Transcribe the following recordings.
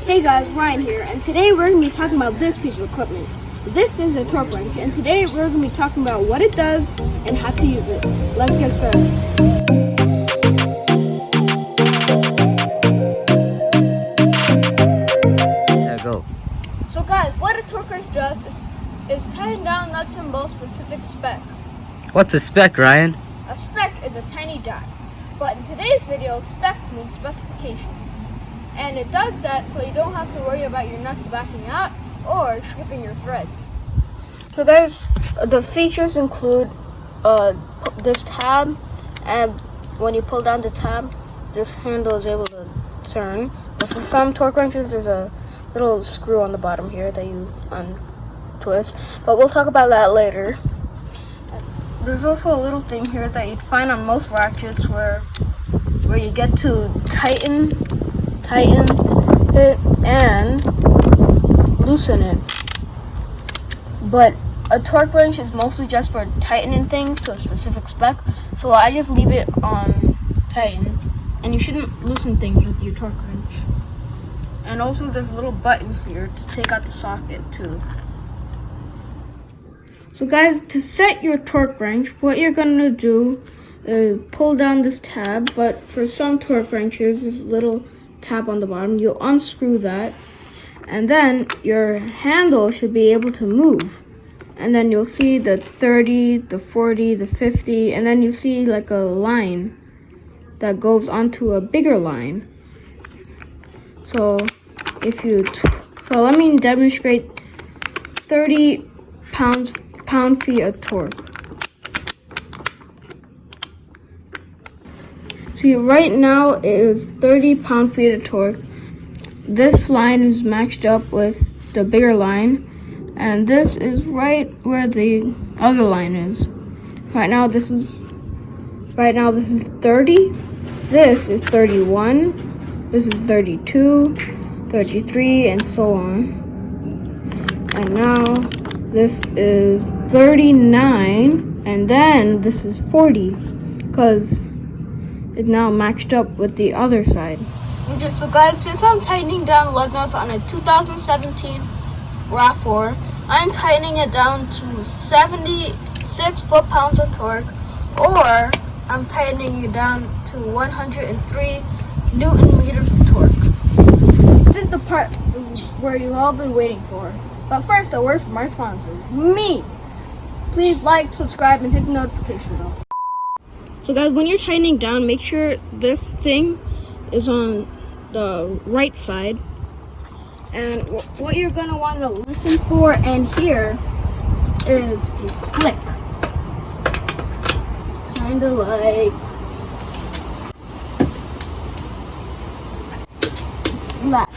Hey guys, Ryan here, and today we're going to be talking about this piece of equipment. This is a torque wrench, and today we're going to be talking about what it does and how to use it. Let's get started. Go. So guys, what a torque wrench does is tighten down nuts and bolts specific spec. What's a spec, Ryan? A spec is a tiny dot, but in today's video, spec means specification. And it does that so you don't have to worry about your nuts backing out or stripping your threads. So guys, the features include this tab, and when you pull down the tab, this handle is able to turn. But for some torque wrenches, there's a little screw on the bottom here that you untwist, but we'll talk about that later. There's also a little thing here that you'd find on most ratchets where you get to tighten it and loosen it. But a torque wrench is mostly just for tightening things to a specific spec, so I just leave it on tighten, and you shouldn't loosen things with your torque wrench. And also there's a little button here to take out the socket too. So guys, to set your torque wrench, what you're gonna do is pull down this tab, but for some torque wrenches, there's a little tab on the bottom. You'll unscrew that, and then your handle should be able to move. And then you'll see the 30, the 40, the 50, and then you see like a line that goes onto a bigger line. So let me demonstrate 30 pound-feet of torque. See, right now it is 30 pound-feet of torque. This line is matched up with the bigger line, and this is right where the other line is. Right now this is 30. This is 31. This is 32, 33, and so on. And now this is 39, and then this is 40, because it's now matched up with the other side. Okay, so guys, since I'm tightening down lug nuts on a 2017 RAV4, I'm tightening it down to 76 foot-pounds of torque, or I'm tightening it down to 103 Newton meters of torque. This is the part where you've all been waiting for. But first, a word from our sponsor, me. Please like, subscribe, and hit the notification bell. So guys, when you're tightening down, make sure this thing is on the right side. And what you're gonna want to listen for and hear is a click. Kinda like that.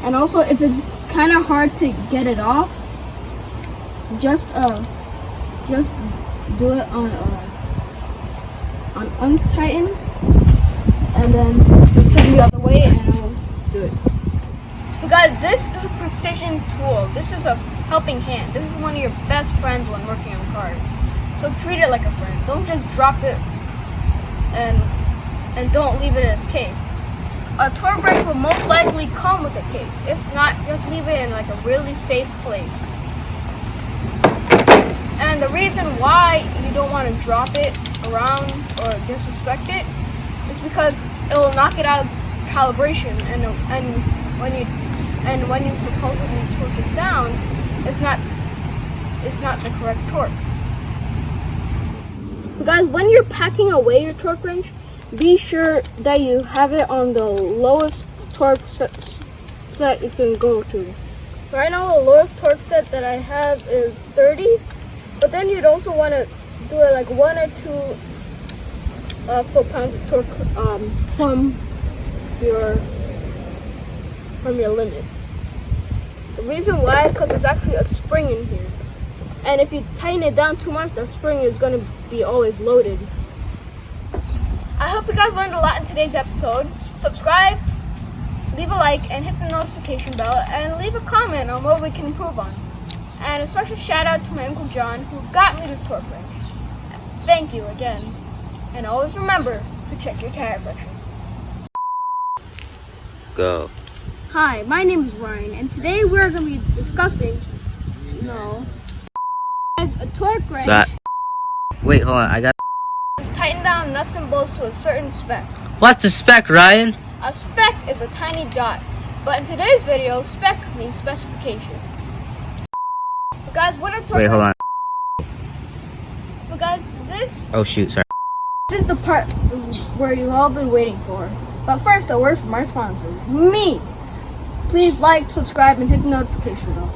And also, if it's kind of hard to get it off, just do it on untighten, and then just turn the other way, and I'll do it. So guys, this is a precision tool. This is a helping hand. This is one of your best friends when working on cars. So treat it like a friend. Don't just drop it and don't leave it in its case. A torque wrench will most likely come with a case. If not, just leave it in like a really safe place. And the reason why you don't want to drop it around or disrespect it is because it will knock it out of calibration, and when you supposedly torque it down, it's not the correct torque. So guys, when you're packing away your torque wrench, be sure that you have it on the lowest torque set you can go to. Right now, the lowest torque set that I have is 30, but then you'd also want to do it like 1 or 2 foot-pounds of torque from your limit. The reason why is because there's actually a spring in here, and if you tighten it down too much, the spring is going to be always loaded. I hope you guys learned a lot in today's episode. Subscribe, leave a like, and hit the notification bell, and leave a comment on what we can improve on. And a special shout out to my Uncle John, who got me this torque wrench. Thank you again. And always remember to check your tire pressure. Go. Hi, my name is Ryan, and today we're going to be discussing, as a torque wrench That. Wait, hold on. I got. is tightened down nuts and bolts to a certain spec. What's a spec, Ryan? A spec is a tiny dot, but in today's video, spec means specification. So guys, what are torque Wait, hold on. So guys, this Oh shoot, sorry. is the part where you've all been waiting for. But first, a word from our sponsor, me. Please like, subscribe, and hit the notification bell.